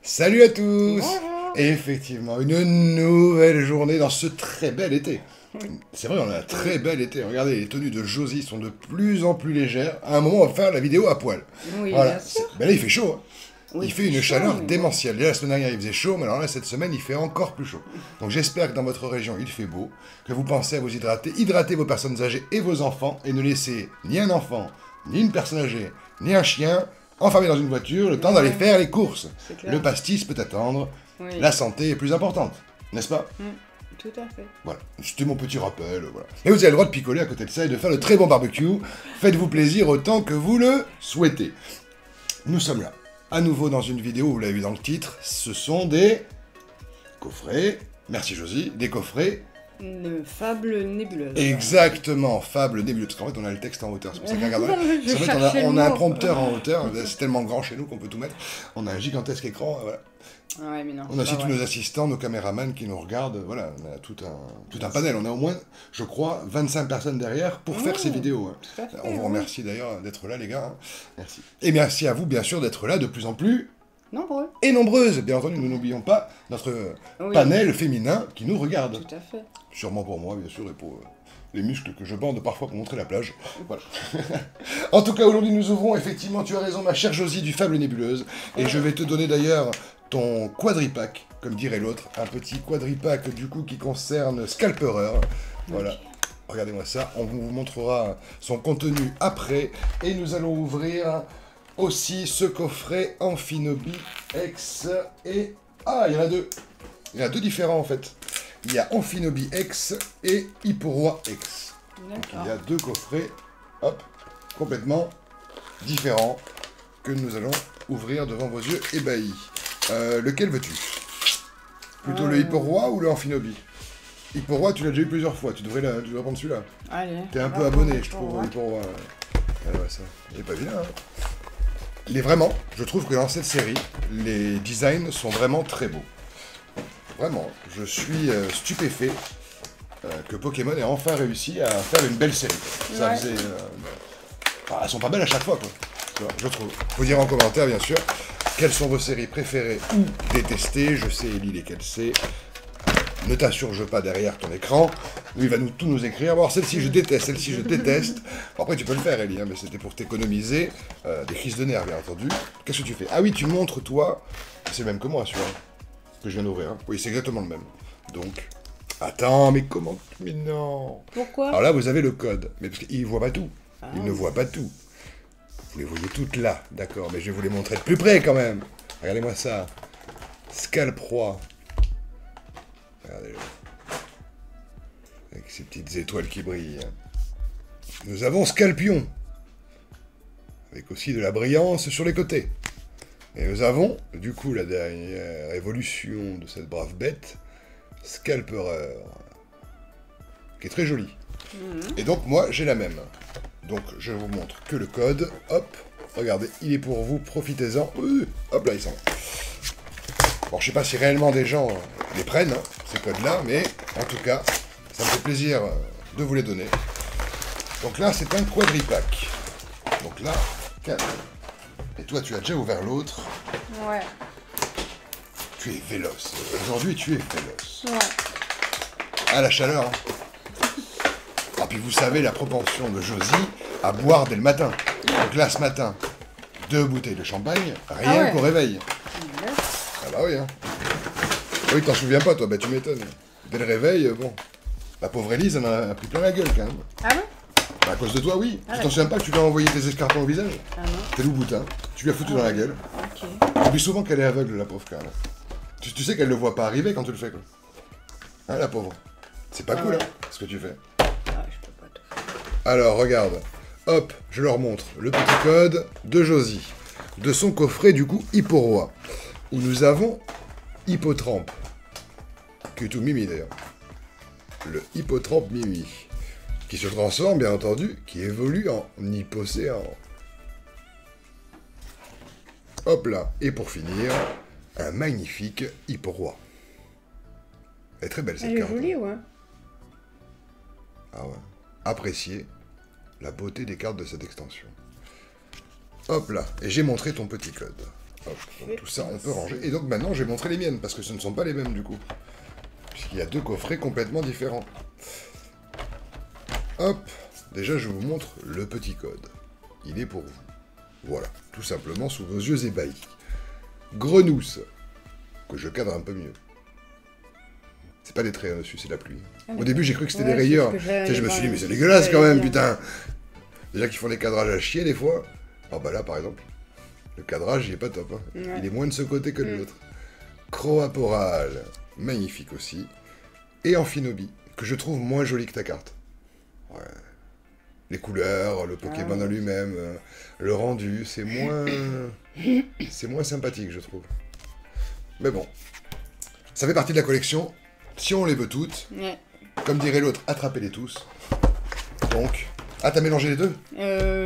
Salut à tous. Bonjour. Et effectivement, une nouvelle journée dans ce très bel été. Oui. C'est vrai, on a un très bel été. Regardez, les tenues de Josie sont de plus en plus légères. À un moment, on va faire la vidéo à poil. Oui, Voilà. bien sûr. Ben là, il fait chaud. Hein. Oui, Il fait une chaud, chaleur mais bon. démentielle. Déjà, la semaine dernière, il faisait chaud, mais alors là, cette semaine, il fait encore plus chaud. Donc j'espère que dans votre région, il fait beau, que vous pensez à vous hydrater. Hydratez vos personnes âgées et vos enfants, et ne laissez ni un enfant, ni une personne âgée, ni un chien enfermé dans une voiture le temps d'aller Ouais. faire les courses. C'est clair. Le pastis peut attendre. Oui. La santé est plus importante, n'est-ce pas? Tout à fait. Voilà, c'était mon petit rappel, voilà. Et vous avez le droit de picoler à côté de ça et de faire de très bons barbecues. Faites-vous plaisir autant que vous le souhaitez. Nous sommes là, à nouveau dans une vidéo, vous l'avez vu dans le titre, ce sont des coffrets, merci Josie, des coffrets, Une fable nébuleuse. exactement, fable nébuleuse, parce qu'en fait on a le texte en hauteur, c'est pour ça qu'on regarde. Je En fait, cherchais on le a un mot. prompteur en hauteur, c'est tellement grand chez nous qu'on peut tout mettre. On a un gigantesque écran, voilà. Ah ouais, mais non. On a aussi c'est tous pas vrai. nos assistants, nos caméramans qui nous regardent, voilà, on a tout un panel. On a au moins, je crois, 25 personnes derrière pour faire ces vidéos. Hein. Tout à fait, On vous oui. remercie d'ailleurs d'être là, les gars. Hein. Merci. Et merci à vous, bien sûr, d'être là de plus en plus Nombreux. et nombreuses. Bien entendu, nous n'oublions pas notre Oui. panel féminin qui nous regarde. Tout à fait. Sûrement pour moi, bien sûr, et pour les muscles que je bande parfois pour montrer la plage. Voilà. En tout cas, aujourd'hui, nous ouvrons, effectivement, tu as raison, ma chère Josie, du Fable Nébuleuse. Et je vais te donner d'ailleurs ton quadripack, comme dirait l'autre. Un petit quadripack, du coup, qui concerne Scalperer. Voilà. Regardez-moi ça. On vous montrera son contenu après. Et nous allons ouvrir aussi ce coffret Amphinobi X et... Ah, il y en a deux. Il y en a deux différents, en fait. Il y a Amphinobi X et Hipporoi X. Donc il y a deux coffrets, hop, complètement différents que nous allons ouvrir devant vos yeux ébahis. Lequel veux-tu? Plutôt le Hipporoi ou le Amphinobi? Hipporoi, tu l'as déjà eu plusieurs fois, tu devrais prendre celui-là. Allez. T'es un on peu va abonné, prendre je pour trouve, au voir. Hipporoi. Ouais, ça. Il est pas vilain, hein. Il est vraiment, je trouve que dans cette série, les designs sont vraiment très beaux. Vraiment, je suis stupéfait que Pokémon ait enfin réussi à faire une belle série. Ça Ouais. faisait... enfin, elles sont pas belles à chaque fois, quoi. Tu vois, je trouve. Faut dire en commentaire, bien sûr, quelles sont vos séries préférées ou détestées. Je sais, Ellie, lesquelles c'est. Ne t'insurge pas derrière ton écran. Lui, il va tout nous écrire. Alors, celle-ci, je déteste, celle-ci, je déteste. Bon, après, tu peux le faire, Ellie, hein, mais c'était pour t'économiser des crises de nerfs, bien entendu. Qu'est-ce que tu fais? Ah oui, tu montres, toi. C'est le même que moi, celui-là, que je viens d'ouvrir. Hein. Oui, c'est exactement le même. Donc... Attends, mais comment? Mais non. Pourquoi? Alors là, vous avez le code. Mais parce qu'il ne voit pas tout. Ah. Il ne voit pas tout. Vous les voyez toutes là, d'accord. Mais je vais vous les montrer de plus près quand même. Regardez-moi ça. Scalproie. Regardez-le. Avec ces petites étoiles qui brillent. Nous avons Scalpion. Avec aussi de la brillance sur les côtés. Et nous avons, du coup, la dernière évolution de cette brave bête. Scalperer, qui est très joli. Et donc moi j'ai la même. Donc je vous montre que le code. Hop, regardez, il est pour vous, profitez-en. Hop là, il s'en va. Bon, je sais pas si réellement des gens les prennent, hein, ces codes-là, mais en tout cas, ça me fait plaisir de vous les donner. Donc là, c'est un quadripack. Donc là, 4. Et toi, tu as déjà ouvert l'autre. Ouais. Tu es véloce. Aujourd'hui, tu es véloce. Ouais. Ah, la chaleur. Hein. Ah, puis vous savez la propension de Josie à boire dès le matin. Donc là, ce matin, 2 bouteilles de champagne, rien Ah ouais. qu'au réveil. Ouais. Ah bah oui, hein. Oui, t'en souviens pas, toi, bah tu m'étonnes. Dès le réveil, bon. La pauvre Élise, elle en a pris plein la gueule, quand même. Ah bon? Bah, à cause de toi, oui. Ah Tu t'en ouais. souviens pas que tu lui as envoyé tes escarpins au visage? Ah non. T'es loup boutin. Tu lui as foutu dans la gueule. Ok. Oublie souvent qu'elle est aveugle, la pauvre Carla. Tu sais qu'elle le voit pas arriver quand tu le fais, quoi. Hein, la pauvre. C'est pas Ah cool, ouais. hein, ce que tu fais. Ah, je peux pas tout faire. Alors, regarde. Hop, je leur montre le petit code de Josie. De son coffret, du coup, Hipporoi. Où nous avons Hippotrampe. Qui est tout mimi, d'ailleurs. Le Hippotrampe Mimi. Qui se transforme, bien entendu, qui évolue en Hippocéan. Hop là. Et pour finir, un magnifique Hipporoi. Elle est très belle, cette Elle est carte. jolie, ouais. Ah ouais. Appréciez la beauté des cartes de cette extension. Hop là. Et j'ai montré ton petit code. Hop, donc tout ça, on peut ranger. Et donc maintenant, je vais montrer les miennes, parce que ce ne sont pas les mêmes, du coup. Puisqu'il y a deux coffrets complètement différents. Hop, déjà, je vous montre le petit code. Il est pour vous. Voilà, tout simplement sous vos yeux ébahis. Grenousse, que je cadre un peu mieux. C'est pas des traits dessus, c'est de la pluie. Au début, j'ai cru que c'était des rayures. Tu sais, je me suis dit, mais c'est dégueulasse quand même, putain. Déjà qu'ils font des cadrages à chier des fois. Oh bah là, par exemple, le cadrage, il est pas top. Hein. Ouais. Il est moins de ce côté que de l'autre. Croaporal, magnifique aussi. Et Amphinobi, que je trouve moins joli que ta carte. Ouais. Les couleurs, le Pokémon en lui-même, le rendu, c'est moins... c'est moins sympathique, je trouve. Mais bon, ça fait partie de la collection. Si on les veut toutes, comme dirait l'autre, attrapez-les tous. Donc... Ah, t'as mélangé les deux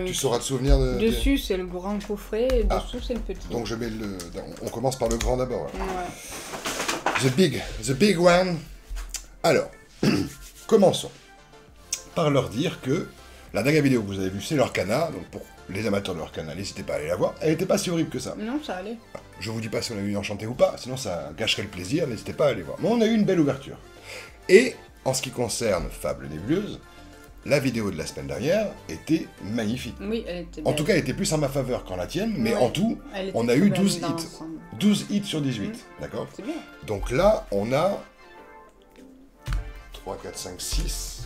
Tu sauras te souvenir de... Dessus, c'est le grand coffret, et dessous, c'est le petit. Donc je mets le... On commence par le grand d'abord. Ouais. The big one. Alors, commençons par leur dire que la dernière vidéo que vous avez vue, c'est l'Orcana. Donc pour les amateurs de l'Orcana, n'hésitez pas à aller la voir. Elle n'était pas si horrible que ça. Non, ça allait. Je vous dis pas si on a eu une enchantée ou pas, sinon ça gâcherait le plaisir, n'hésitez pas à aller voir. Mais on a eu une belle ouverture. Et, en ce qui concerne Fable Nébuleuse, la vidéo de la semaine dernière était magnifique. Oui, elle était belle. En tout cas, elle était plus en ma faveur qu'en la tienne, mais en tout, on a eu 12 hits. 12 hits sur 18, d'accord ? C'est bien. Donc là, on a 3, 4, 5, 6...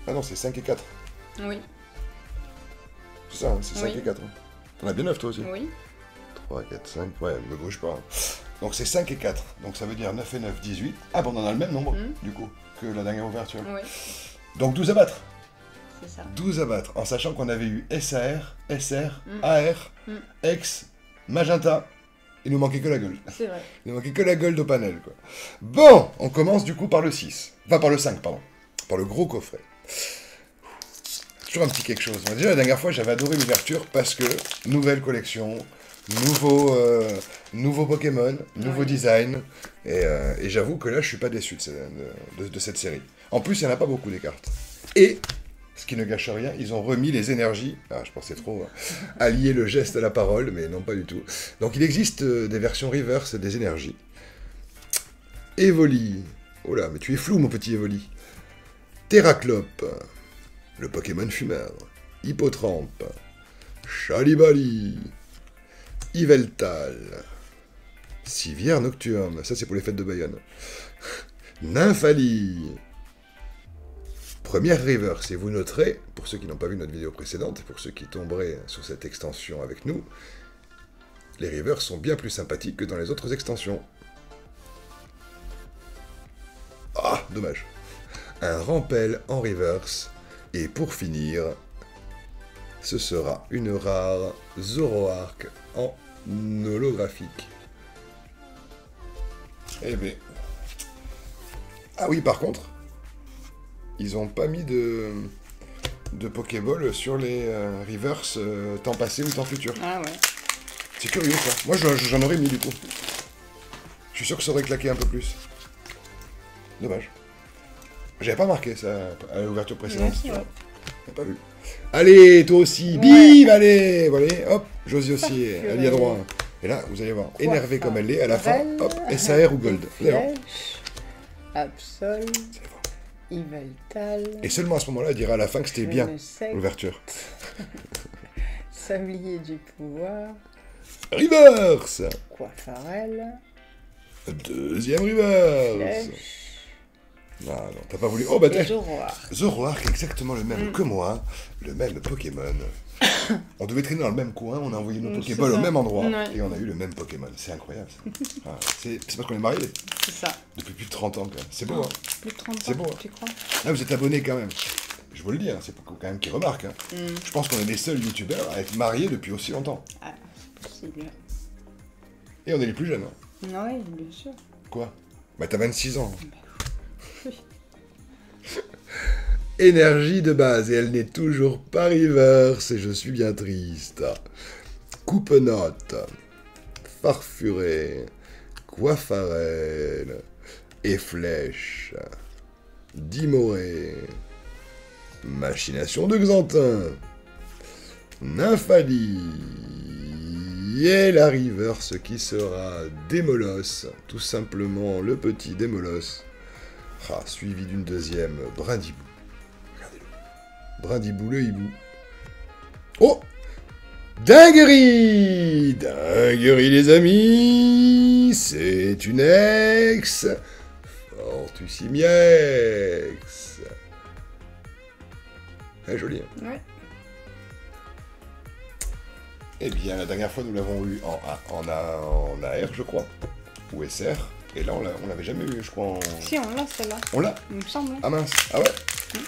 Ah non, c'est 5 et 4. Oui. C'est ça, hein, c'est 5 et 4. Hein. T'en as bien 9 toi aussi. Oui. 3, 4, 5, ouais, ne bouge pas. Donc c'est 5 et 4, donc ça veut dire 9 et 9, 18. Ah bon, on en a le même nombre, du coup, que la dernière ouverture. Oui. Donc 12 à battre. C'est ça. 12 à battre, en sachant qu'on avait eu SAR, SR, AR, X, Magenta. Il nous manquait que la gueule. C'est vrai. Il nous manquait que la gueule au panel, quoi. Bon, on commence du coup par le 6. Enfin, par le 5, pardon. Par le gros coffret. Toujours un petit quelque chose. Déjà, la dernière fois, j'avais adoré l'ouverture parce que nouvelle collection, nouveau Pokémon, nouveau design. Et j'avoue que là, je suis pas déçu de cette série. En plus, il n'y en a pas beaucoup des cartes. Et, ce qui ne gâche rien, ils ont remis les énergies. Ah, je pensais trop allier le geste à la parole, mais non, pas du tout. Donc, il existe des versions reverse des énergies. Evoli. Oh là, mais tu es flou, mon petit Evoli. Terraclope. Le Pokémon fumeur. Hippotrampe. Chalibali. Yveltal. Civière nocturne. Ça, c'est pour les fêtes de Bayonne. Nymphali. Première reverse. Et vous noterez, pour ceux qui n'ont pas vu notre vidéo précédente, et pour ceux qui tomberaient sur cette extension avec nous, les reverses sont bien plus sympathiques que dans les autres extensions. Ah, dommage. Un Rampel en reverse. Et pour finir, ce sera une rare Zoroark en holographique. Eh bien. Ah oui, par contre, ils ont pas mis de Pokéball sur les reverse temps passé ou temps futur. Ah ouais. C'est curieux ça. Moi j'en aurais mis du coup. Je suis sûr que ça aurait claqué un peu plus. Dommage. J'avais pas marqué ça à l'ouverture précédente. Ouais. J'ai pas vu. Allez, toi aussi. Bim, allez. Voilà, hop. Josie aussi, elle y a droit. Et là, vous allez voir, énervée comme elle est, à la fin, hop, SAR ou Gold. Vous allez voir. Absol. Yveltal. Et seulement à ce moment-là, elle dira à la fin que c'était bien, l'ouverture. Sablier du pouvoir. Reverse. Coiffarel. Deuxième reverse. Non, non, t'as pas voulu... Oh, bah t'es... Zoroark, exactement le même que moi, le même Pokémon. On devait traîner dans le même coin, on a envoyé nos Pokéballs au même endroit, et on a eu le même Pokémon. C'est incroyable, ça. Ah, c'est parce qu'on est mariés. C'est ça. Depuis plus de 30 ans, quand même. C'est beau, hein. Plus de 30 ans, c'est beau, tu crois? Là, vous êtes abonnés, quand même. Je vous le dis, hein, c'est quand même qui remarque. Hein. Je pense qu'on est les seuls youtubeurs à être mariés depuis aussi longtemps. Ah, c'est possible. Et on est les plus jeunes. Hein. Oui, bien sûr. Quoi? Bah, t'as 26 ans. Oui. Énergie de base, et elle n'est toujours pas reverse, et je suis bien triste. Coupe-note, Farfuré, Coiffarel, et Flèche, Dimoré, Machination de Xantin, Nymphali, Et la reverse qui sera Démolos, tout simplement le petit Démolos, suivi d'une deuxième Brindibou. Regardez-le. Brindibou le hibou. Oh! Dinguerie! Dinguerie les amis! C'est une ex! Fortussimiex! Joli, hein? Ouais. Eh bien, la dernière fois, nous l'avons eu en AR, je crois, ou SR, et là, on l'avait jamais eu, je crois, en... Si, on l'a celle-là. On l'a? Il me semble. Ah mince, ah ouais?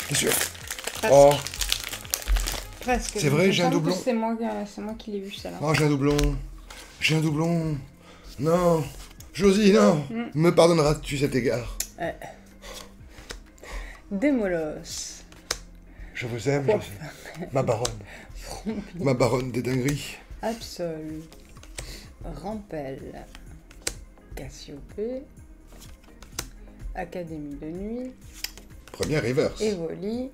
T'es sûr? Presque. Oh, Presque. c'est vrai, j'ai un doublon. C'est moi qui l'ai vu celle-là. Oh, j'ai un doublon. J'ai un doublon. Non. Josie, non. Me pardonneras-tu cet égard? Démolos. Je vous aime, Josie. Ma baronne. Ma baronne des dingueries. Absol. Rampel. Cassiopée. Académie de nuit. Première reverse. Evoli.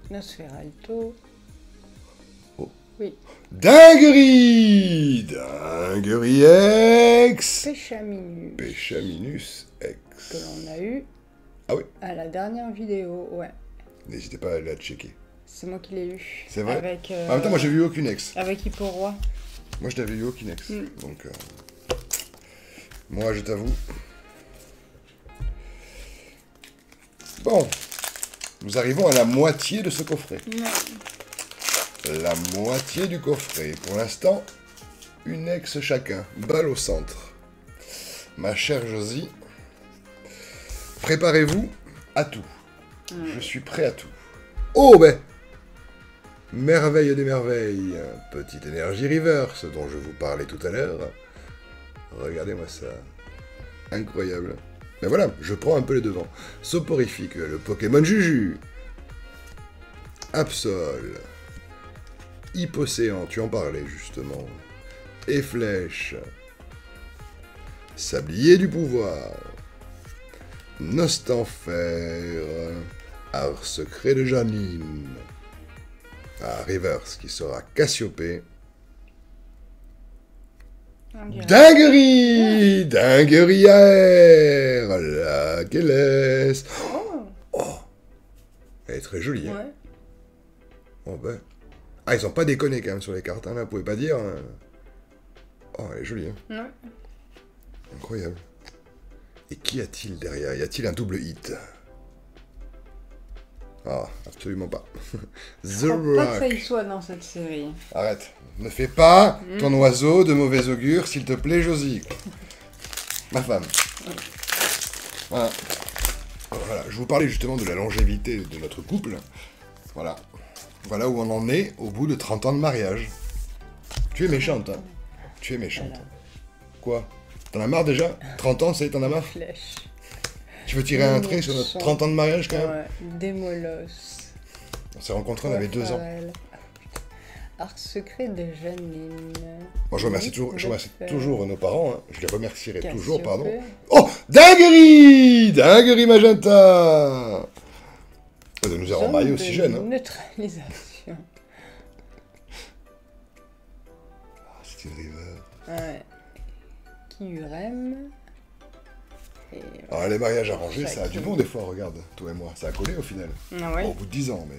Nosferalto. Oh. Oui. Dinguerie! Dinguerie ex! Péchaminus. Péchaminus ex. Que l'on a eu. Ah oui. À la dernière vidéo, ouais. N'hésitez pas à aller la checker. C'est moi qui l'ai eu. C'est vrai? Avec, En même temps, moi j'ai vu aucune ex. avec Hipporoi. Moi je n'avais eu aucune ex. Donc, moi je t'avoue. Bon. Nous arrivons à la moitié de ce coffret. La moitié du coffret. Pour l'instant, une ex chacun. Balle au centre. Ma chère Josie, préparez-vous à tout. Je suis prêt à tout. Oh ben, merveille des merveilles. Petite énergie reverse dont je vous parlais tout à l'heure. Regardez-moi ça. Incroyable. Mais voilà, je prends un peu les devants. Soporifique, le Pokémon Juju. Absol. Hypocéan, tu en parlais justement. Et Flèche. Sablier du pouvoir. Nostanfer. Art secret de Janine. Reverse qui sera Cassiopée. Dinguerie! Dinguerie AR! La Gélès! Oh! Elle est très jolie, hein? Ouais. Oh ben. Ah, ils ont pas déconné quand même sur les cartes, hein, là, vous pouvez pas dire. Hein. Oh, elle est jolie, hein? Ouais. Incroyable. Et qu'y a-t-il derrière? Y a-t-il un double hit? Ah, absolument pas. The Faut pas que ça Rock. y soit dans cette série. Arrête. Ne fais pas ton oiseau de mauvais augure, s'il te plaît, Josie. Ma femme. Voilà. Voilà. Je vous parlais justement de la longévité de notre couple. Voilà. Voilà où on en est au bout de 30 ans de mariage. Tu es méchante, hein. Tu es méchante. Voilà. Quoi? T'en as marre déjà? 30 ans, ça y est, t'en as marre? Flèche. Tu veux tirer un trait sur notre 30 ans de mariage quand même? Ouais. Démolos. On s'est rencontrés, on avait 2 ans. Art secret de Janine. Moi, je remercie toujours nos parents. Hein. Je les remercierai toujours, pardon. Oh, dinguerie! Dinguerie magenta! De nous avoir mariés aussi jeunes. Hein. Neutralisation. Ah, c'est une river. Ouais. Kyurem. Et... Alors, les mariages arrangés, ça a du Chacun. bon des fois, regarde, toi et moi. Ça a collé au final. Ah ouais. Bon, au bout de 10 ans, mais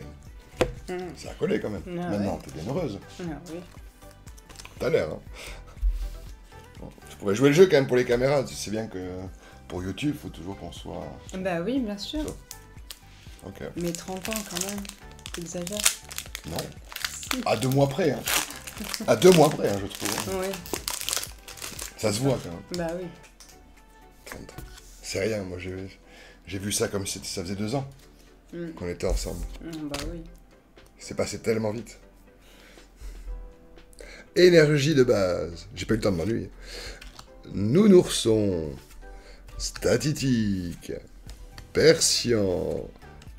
ça a collé quand même. Ah Maintenant, ouais. t'es bien heureuse. Ah oui. T'as l'air, hein. Bon, tu pourrais jouer le jeu quand même pour les caméras. Tu sais bien que pour YouTube, il faut toujours qu'on soit... Bah oui, bien sûr. Ok. Mais 30 ans quand même. Exagère. Non. À 2 mois près, hein. À 2 mois près, hein, je trouve. Ouais. Ça se voit quand même. Bah oui. C'est rien, moi j'ai vu ça comme si ça faisait 2 ans qu'on était ensemble. Bah oui. C'est passé tellement vite. Énergie de base. J'ai pas eu le temps de m'ennuyer. Nounourson. Statitique. Persian.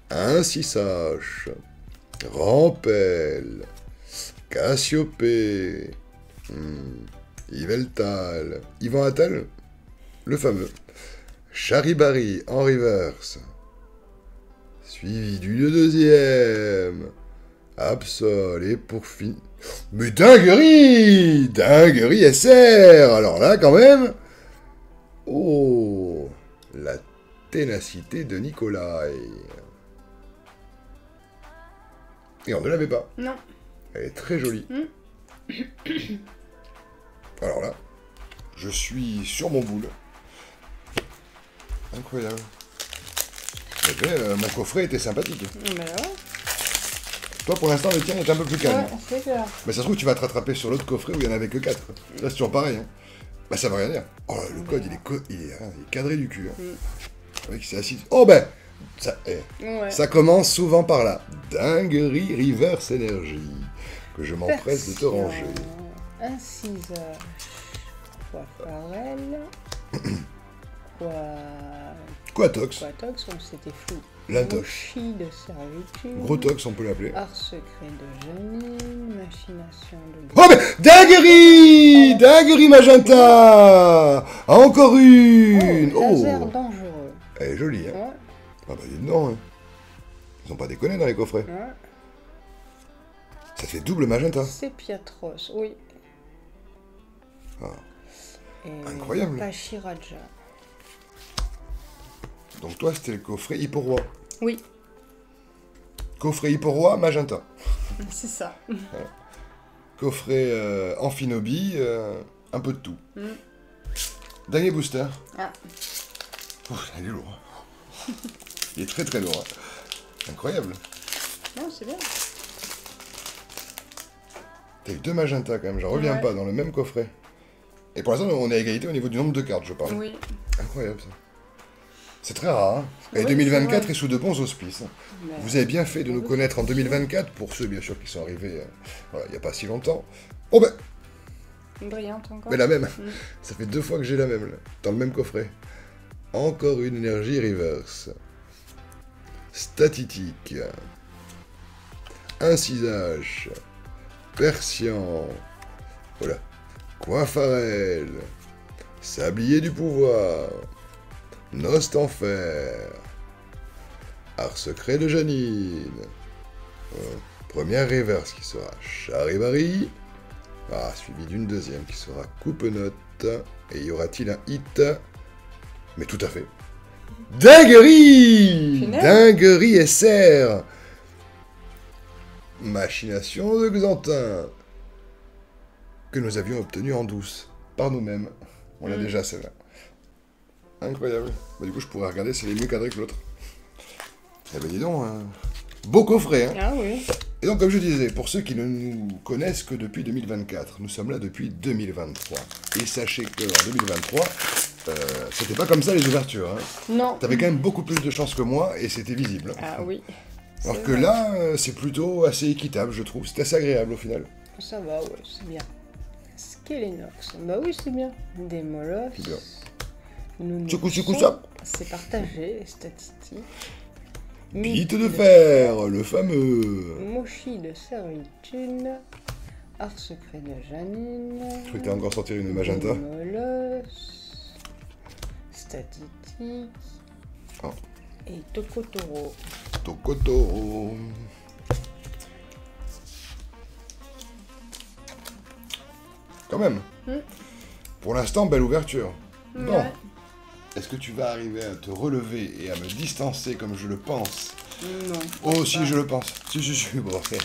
Ainsi sache. Rampel. Cassiopée. Yveltal. Yvan Attal. Le fameux. Charibari en reverse. Suivi du deuxième. Absol, et pour finir... Mais dinguerie! Dinguerie SR! Alors là, quand même... Oh! La ténacité de Nicolas. Et on ne l'avait pas. Non. Elle est très jolie. Alors là, je suis sur mon boule. Incroyable. Eh ben, mon coffret était sympathique. Mais ouais. Toi, pour l'instant, le tien est un peu plus calme. Ouais, c'est clair. Mais ça se trouve, tu vas te rattraper sur l'autre coffret où il n'y en avait que 4. Là, c'est toujours pareil. Hein. Bah, ça veut rien dire. Oh là, le code, il est cadré du cul. Hein. Le mec, il s'est assis. Oh ben, Ouais. ça commence souvent par là. Dinguerie Reverse Energy. Que je m'empresse de te ranger. Incisage. Aquarelle. Quatox. Quatox, bon, c'était flou. L'intox. Mochi de servitude. Gros tox, on peut l'appeler. Art secret de Janine. Machination de... Oh mais dinguerie! Dinguerie magenta! Encore une! Oh, laser dangereux. Elle est jolie, hein? Ouais. Ah bah dis donc, hein. Ils ont pas déconné dans les coffrets. Ouais. Ça fait double magenta. Sépiatros, oui. Ah. Et Incroyable. Pachiraja. Donc toi, c'était le coffret Hipporoi. Oui, Coffret Hipporoi, magenta. c'est ça. Coffret Amphinobi, un peu de tout. Dernier booster. Ah. Ouf, il est lourd. Il est très très lourd. Hein. Incroyable. Non, c'est bien. T'as eu 2 magenta quand même, j'en reviens pas, dans le même coffret. Et pour l'instant, on est à égalité au niveau du nombre de cartes, je parle. Oui. Incroyable ça. C'est très rare, hein. Et Oui, 2024 est sous de bons auspices. Hein. Mais... Vous avez bien fait de nous connaître en 2024, pour ceux bien sûr qui sont arrivés voilà, il n'y a pas si longtemps. Oh ben, Brillante encore. mais la même. Ça fait 2 fois que j'ai la même, là, dans le même coffret. Encore une énergie reverse. Statique. Incisage. Persian. Voilà. Coinfarel. Sablier du pouvoir. Nost en fer. Art secret de Janine. Première reverse qui sera Charivari. Ah, suivi d'une deuxième qui sera Coupe-Note. Et y aura-t-il un hit? Mais tout à fait. Dinguerie! Final. Dinguerie SR. Machination de Xantin. Que nous avions obtenu en douce. Par nous-mêmes. On l'a déjà celle-là. Incroyable. Bah, du coup, je pourrais regarder si elle est mieux cadrée que l'autre. Eh ben dis donc, beau coffret, hein. Ah oui. Et donc, comme je disais, pour ceux qui ne nous connaissent que depuis 2024, nous sommes là depuis 2023. Et sachez qu'en 2023, c'était pas comme ça les ouvertures. Hein. Non. T'avais quand même beaucoup plus de chance que moi et c'était visible. Ah oui. Alors C'est que vrai. là, c'est plutôt assez équitable, je trouve. C'est assez agréable au final. Ça va, ouais, c'est bien. Skelenox. Bah oui, c'est bien. Des molosses. C'est bien. Nous Tchoukou, nous tchoukou, sont- ça. C'est partagé, statistique. Bite de fer, le fameux. Mochi de servitude. Art secret de Janine. Je crois que t'as encore sorti une magenta. Des molosses. Statistique. Oh. Et Tokotoro. Tokotoro. Quand même. Pour l'instant, belle ouverture. Bon. Ouais. Est-ce que tu vas arriver à te relever et à me distancer comme je le pense? Non. Oh, si, je le pense. Si. Bon, c'est...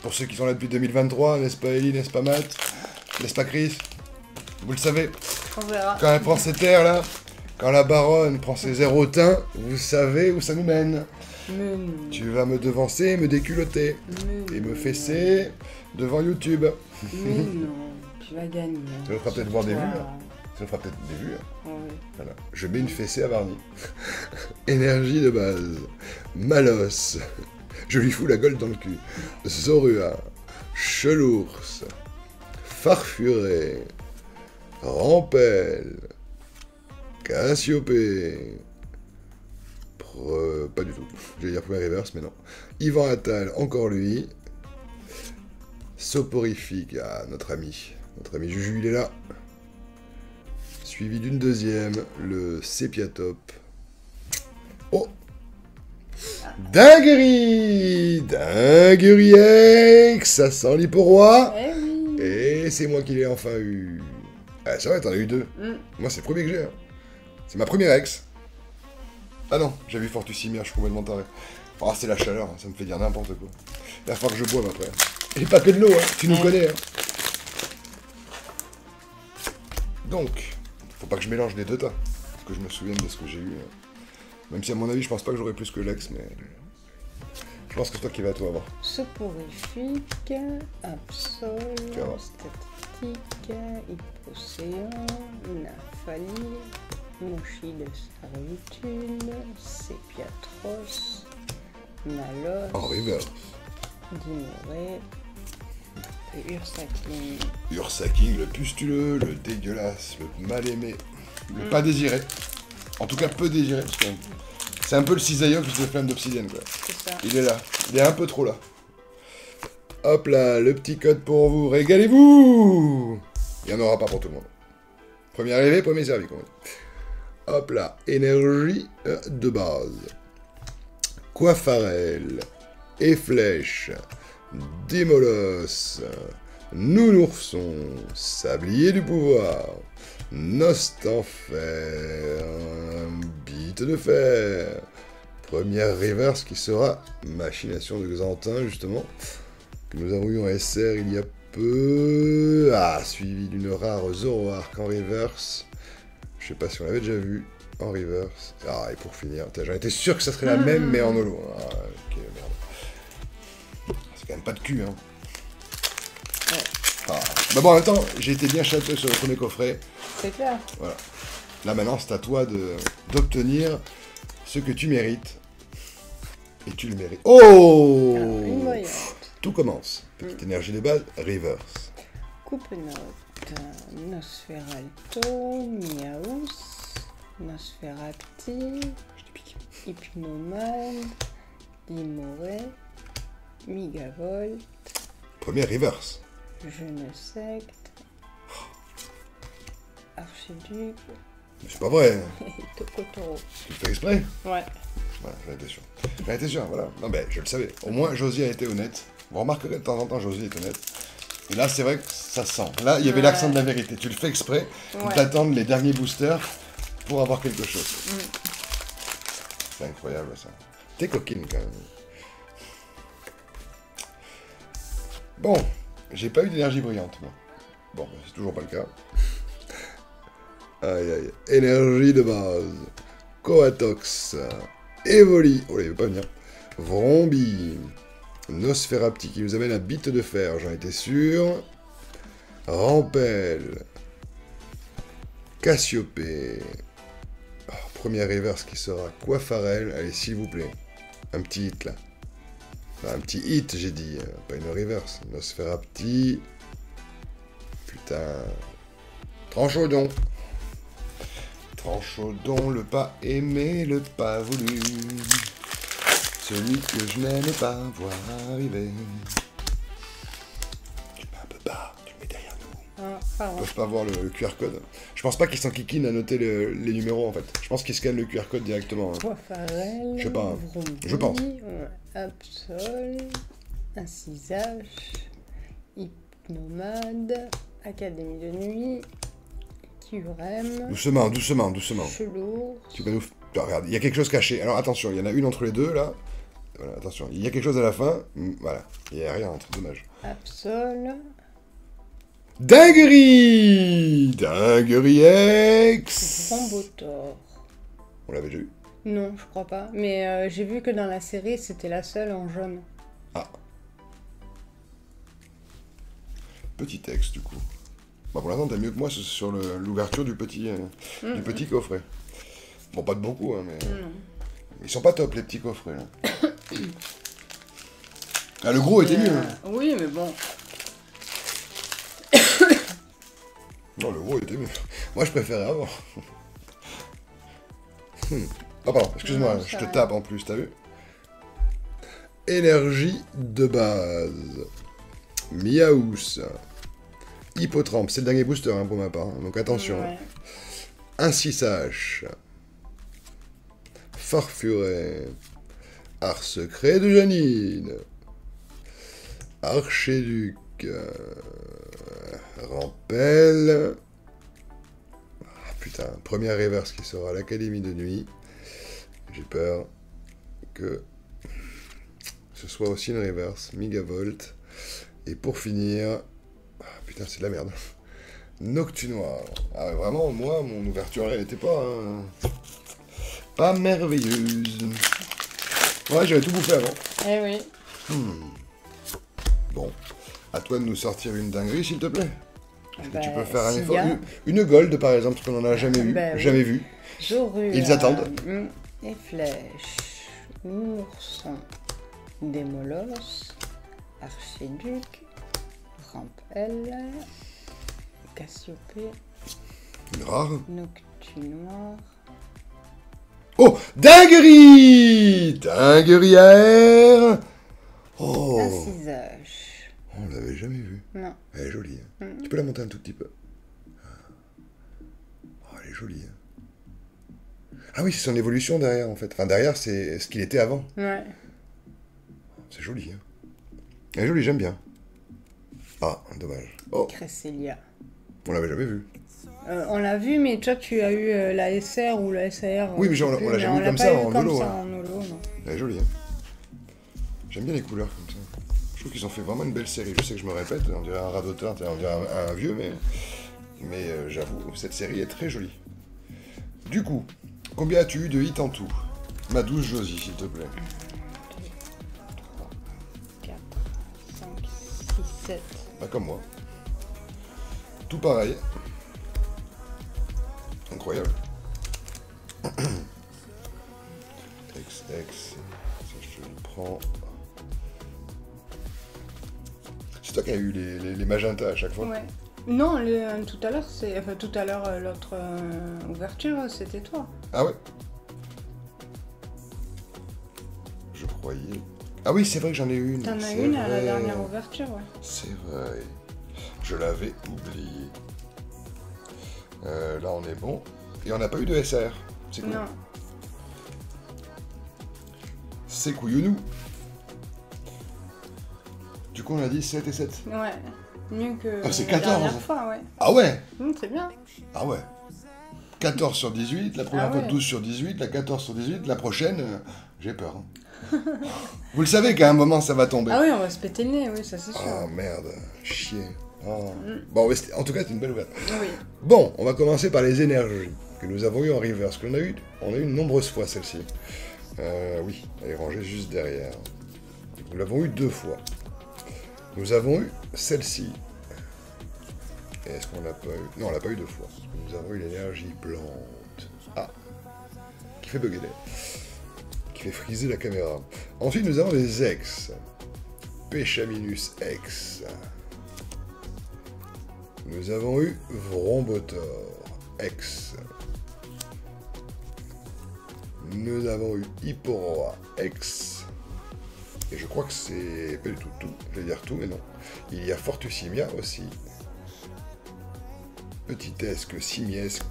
Pour ceux qui sont là depuis 2023, n'est-ce pas Ellie, n'est-ce pas Matt? N'est-ce pas Chris? Vous le savez, On verra. quand elle prend ses terres, là, quand la baronne prend ses airs hautains, vous savez où ça nous mène. Mais non. Tu vas me devancer, me déculotter Mais et me non. fesser devant YouTube. Mais non. Tu vas gagner. Ça nous fera peut-être voir des vues, Voilà. Ça nous fera peut-être des vues. Oui. Voilà. Je mets une fessée à Barney. Énergie de base. Malos. Je lui fous la gueule dans le cul. Zorua. Chelours. Farfuré. Rampel. Cassiopée. Pas du tout. J'allais dire premier reverse, mais non. Yvan Attal, encore lui. Soporifique. Ah, notre ami. Notre ami Juju, il est là. Suivi d'une deuxième, le Sépiatop. Oh! Ah. Dinguerie! Dinguerie X! Ça sent l'hyporoi! Eh oui. Et c'est moi qui l'ai enfin eu. Ah, c'est vrai, t'en as eu 2. Mm. Moi, c'est le premier que j'ai. Hein. C'est ma première ex. Ah non, j'ai vu Fortussimia, je suis complètement taré. Oh, c'est la chaleur, hein, ça me fait dire n'importe quoi. Il va falloir que je boive après. Et pas que de l'eau, hein, tu nous connais. Hein. Donc, faut pas que je mélange les deux tas. Faut que je me souvienne de ce que j'ai eu. Hein. Même si à mon avis, je pense pas que j'aurai plus que l'ex, mais... Je pense que c'est toi qui vas tout avoir. Soporifique, absol, D'accord. statistique, hypocéan, nymphalie, monchie de servitude, sépiatros, malos, En reverse. dimoré, et ursaking. Ursaking, le pustuleux, le dégueulasse, le mal aimé, le pas désiré. En tout cas, peu désiré, parce que c'est un peu le cisailleur qui se flamme d'obsidienne, quoi. C'est ça. Il est là. Il est un peu trop là. Hop là, le petit code pour vous. Régalez-vous! Il n'y en aura pas pour tout le monde. Premier arrivé, premier servi, comme on dit. Hop là, énergie de base. Coiffarel. Et flèche. Démolos. Nounourson. Sablier du pouvoir. Nostanfer. Bite de fer. Première reverse qui sera Machination de Xantin, justement, que nous avons eu en SR il y a peu. Ah, suivi d'une rare Zoroark en reverse. Je sais pas si on l'avait déjà vu en reverse. Ah, et pour finir, j'en étais sûr que ça serait la même, mais en holo. Ah, ok, merde. C'est quand même pas de cul, hein. Ouais. Ah. Bah bon, en même temps, j'ai été bien châteux sur le premier coffret. C'est clair. Voilà. Là, maintenant, c'est à toi d'obtenir ce que tu mérites. Et tu le mérites. Oh! Alors, une voyante. Tout commence. Petite énergie de base, reverse. Coupe-note, Nosferalto, Miaus, Nosferapti, Je t'ai piqué. Hypnomade, Dimoré, Migavolt, Première reverse. Jeune secte, Archiduc Mais c'est pas vrai. et Tokotoro. Tu le fais exprès? Ouais. Voilà, j'en étais sûr. J'en étais sûr, voilà. Non, ben, je le savais. Au moins, Josie a été honnête. Vous remarquerez de temps en temps, Josie est honnête. Et là, c'est vrai que ça sent. Là, il y avait l'accent de la vérité. Tu le fais exprès pour t'attendre les derniers boosters pour avoir quelque chose. C'est incroyable, ça. T'es coquine, quand même. Bon, j'ai pas eu d'énergie brillante, moi. Bon, ben, c'est toujours pas le cas. Aïe, aïe. Énergie de base. Coatox. Evoli. Oh, il veut pas venir. Vrombi. Nosferapti qui nous amène à Bite de fer, j'en étais sûr. Rampel. Cassiopée. Oh, première reverse qui sera Coiffarel. Allez, s'il vous plaît. Un petit hit, là. Enfin, un petit hit, j'ai dit. Pas une reverse. Nosferapti. Putain. Tranchaudon. Tranchaudon, le pas aimé, le pas voulu. Celui que je n'aimais pas voir arriver. Tu mets un peu bas, tu le mets derrière nous. Ah, Ils pardon. peuvent pas voir le QR code. Je pense pas qu'ils s'enquiquinent à noter les numéros en fait. Je pense qu'ils scannent le QR code directement. Hein. Coiffarel, Je sais pas, hein. Vrombi, Je pense. Absol, Incisage, Hypnomade, Académie de nuit, Curem, Doucement, doucement, doucement. Chelour, Tu vas nous... Ah, regarde, il y a quelque chose caché. Alors attention, il y en a une entre les deux là. Voilà, attention, il y a quelque chose à la fin. Voilà, il n'y a rien entre, dommage. Absol, Dinguerie! Dinguerie X! Rombotor. On l'avait déjà eu. Non, je crois pas. Mais j'ai vu que dans la série, c'était la seule en jaune. Ah. Petit texte du coup. Bah pour l'instant t'as mieux que moi sur l'ouverture du petit coffret. Bon pas de beaucoup hein, mais... Non. Ils sont pas top les petits coffrets là. Ah le gros était mieux. Hein. Oui, mais bon. Non le gros était mieux. Moi je préférais avant. Ah pardon, excuse-moi, Non, je ça te va. tape en plus, t'as vu? Énergie de base. Miaous. Hippotrampe, c'est le dernier booster hein, pour ma part, hein, donc attention. Ouais. Ainsi sache. Farfuré. Art secret de Janine. Archéduc. Rampel. Ah, putain, première reverse qui sera à l'Académie de nuit. J'ai peur que ce soit aussi une reverse. Megavolt. Et pour finir... Ah, putain, c'est de la merde. Noctu Noir. Ah ouais, vraiment, moi, mon ouverture, elle était pas... pas merveilleuse. Ouais, j'avais tout bouffé avant. Eh oui. Bon, à toi de nous sortir une dinguerie, s'il te plaît. Est-ce que tu peux faire un s'il effort y a- une gold, par exemple, parce qu'on n'en a jamais eu. Ben oui. Jamais vu. J'aurais Ils attendent. Des flèches. Ourson. Des molosses. Archiduc. Rampel. Cassiopée. Une rare. Noctu Noir. Oh, dinguerie. Dinguerie à R. Oh, Incisage. on l'avait jamais vue. Non. Elle est jolie. Hein. Tu peux la monter un tout petit peu. Oh, elle est jolie. Hein. Ah oui, c'est son évolution derrière, en fait. Enfin, derrière, c'est ce qu'il était avant. Ouais. C'est joli. Hein. Elle est jolie, j'aime bien. Ah, dommage. Oh, Cresselia. on l'avait jamais vue. On l'a vu, mais toi, tu as eu la SR ou la SR. Oui, mais je sais on l'a plus, jamais mais vu comme pas ça, eu en comme holo, ça, hein. en holo, non. Elle est jolie. Hein. J'aime bien les couleurs comme ça. Je trouve qu'ils ont fait vraiment une belle série. Je sais que je me répète, on dirait un radoteur, on dirait un vieux, mais j'avoue, cette série est très jolie. Du coup, combien as-tu eu de hits en tout? Ma douce Josie, s'il te plaît. 4, 5, 6, 7. Pas comme moi. Tout pareil. Incroyable. XX. Ça, je te le prends. C'est toi qui as eu les magentas à chaque fois. Ouais. Non, tout à l'heure, c'est. Enfin, tout à l'heure, l'autre ouverture, c'était toi. Ah ouais. Je croyais. Ah oui, c'est vrai que j'en ai eu une. T'en as c'est une à la vrai. dernière ouverture, ouais. C'est vrai. Je l'avais oublié. Là, on est bon. Et on n'a pas eu de SR. C'est cool. Non. C'est couillou. Du coup, on a dit 7 et 7. Ouais. Mieux que Ah, c'est la 14. dernière fois, ouais. Ah ouais. C'est bien. Ah ouais. 14 sur 18, la première Ah fois ouais. 12 sur 18, la 14 sur 18, la prochaine, j'ai peur. Hein. Vous le savez qu'à un moment, ça va tomber. Ah oui, on va se péter le nez, oui, ça c'est sûr. Oh merde, chier. Oh. Bon, mais en tout cas, c'est une belle ouverte. Oui. Bon, on va commencer par les énergies que nous avons eues en reverse. On a eu de nombreuses fois celle-ci. Oui, elle est rangée juste derrière. Nous l'avons eu 2 fois. Nous avons eu celle-ci. Et est-ce qu'on l'a pas eu? Non, on l'a pas eu 2 fois. Parce que nous avons eu l'énergie plante. Ah, qui fait bugger qui fait friser la caméra. Ensuite, nous avons les ex. Péchaminus ex. Nous avons eu Vrombotor ex. Nous avons eu Hipporoa ex. Et je crois que c'est pas du tout tout. Je vais dire tout, mais non. Il y a Fortusimia aussi. Petitesque Simiesque.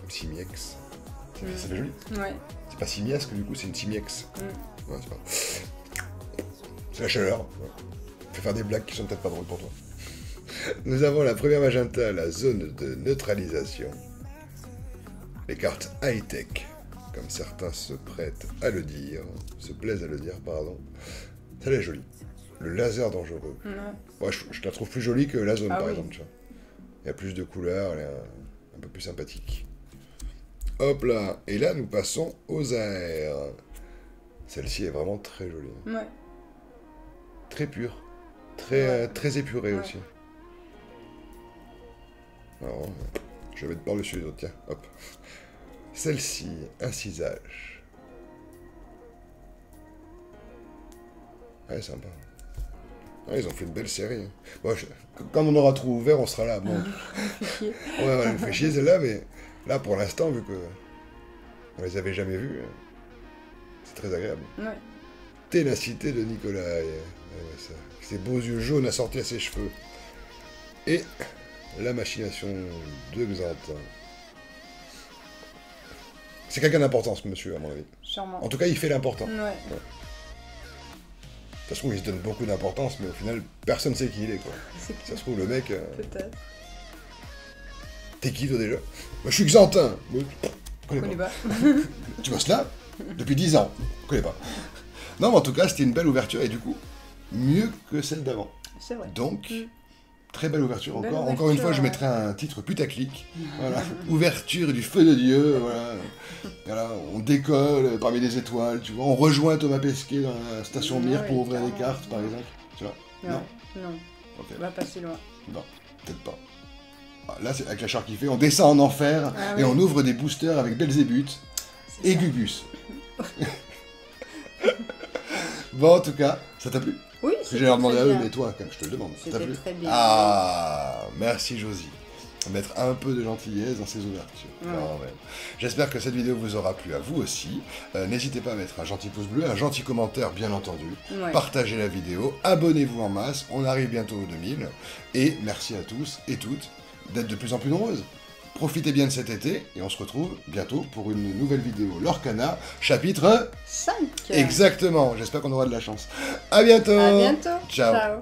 Simiex. Ça fait joli. Ouais. C'est pas Simiesque, du coup, c'est une Simiex. Ouais, c'est pas. C'est la chaleur. Fais faire des blagues qui sont peut-être pas drôles pour toi. Nous avons la première magenta, la zone de neutralisation. Les cartes high-tech, comme certains se prêtent à le dire, se plaisent à le dire, pardon. Ça, elle est jolie. Le laser dangereux. Ouais. Moi, je la trouve plus jolie que la zone, Ah par oui. exemple. Tu vois. Il y a plus de couleurs, elle est un peu plus sympathique. Hop là. Et là, nous passons aux aères. Celle-ci est vraiment très jolie. Ouais. Très pure. Très épurée Ouais. aussi. Alors, je vais mettre par-dessus les autres, tiens, hop. Celle-ci, incisage. Ouais, sympa. Ouais, ils ont fait une belle série. Hein. Bon, quand on aura trop ouvert, on sera là. Bon. Chier. Ouais, elle me fait chier celle-là, mais là, pour l'instant, vu que on les avait jamais vus, c'est très agréable. Ouais. Ténacité de Nicolas. Ses beaux yeux jaunes assortis à ses cheveux. Et la machination de Xantin. C'est quelqu'un d'important, ce monsieur, à mon avis. Sûrement. En tout cas, il fait l'important. Ouais. De toute façon, il se donne beaucoup d'importance, mais au final, personne ne sait qui il est, quoi. C'est Ça se trouve, le mec... peut-être. T'es qui, toi, déjà? Moi, je suis Xantin. Mais, Je connais pas. Tu bosses là? Depuis 10 ans. Je connais pas. Non, mais en tout cas, c'était une belle ouverture, et du coup, mieux que celle d'avant. C'est vrai. Donc, très belle ouverture Belle encore. ouverture, Encore une fois, je ouais. mettrai un titre putaclic. Voilà. Ouverture du feu de Dieu. Voilà. Voilà. On décolle parmi les étoiles, tu vois. On rejoint Thomas Pesquet dans la station Mir Ouais, pour ouvrir des carrément. cartes, par exemple. Tu vois? Non. Non. Ok. On va pas si loin. Non, peut-être pas. Ah, là, c'est avec la charte qui fait, on descend en enfer Ah et oui. on ouvre des boosters avec Belzébuth C'est et ça. Gugus. Bon, en tout cas, ça t'a plu? Oui, Parce que j'ai leur demandé à très eux, bien. mais toi, quand même, je te le demande, ça t'a C'était plu? très bien. Ah, merci Josie. Mettre un peu de gentillesse dans ces ouvertures. Ouais. Non, ouais. J'espère que cette vidéo vous aura plu à vous aussi. N'hésitez pas à mettre un gentil pouce bleu, un gentil commentaire, bien entendu. Ouais. Partagez la vidéo, abonnez-vous en masse, on arrive bientôt aux 2000. Et merci à tous et toutes d'être de plus en plus nombreuses. Profitez bien de cet été et on se retrouve bientôt pour une nouvelle vidéo Lorcana, chapitre 5. exactement. J'espère qu'on aura de la chance. À bientôt. À bientôt. Ciao. Ciao.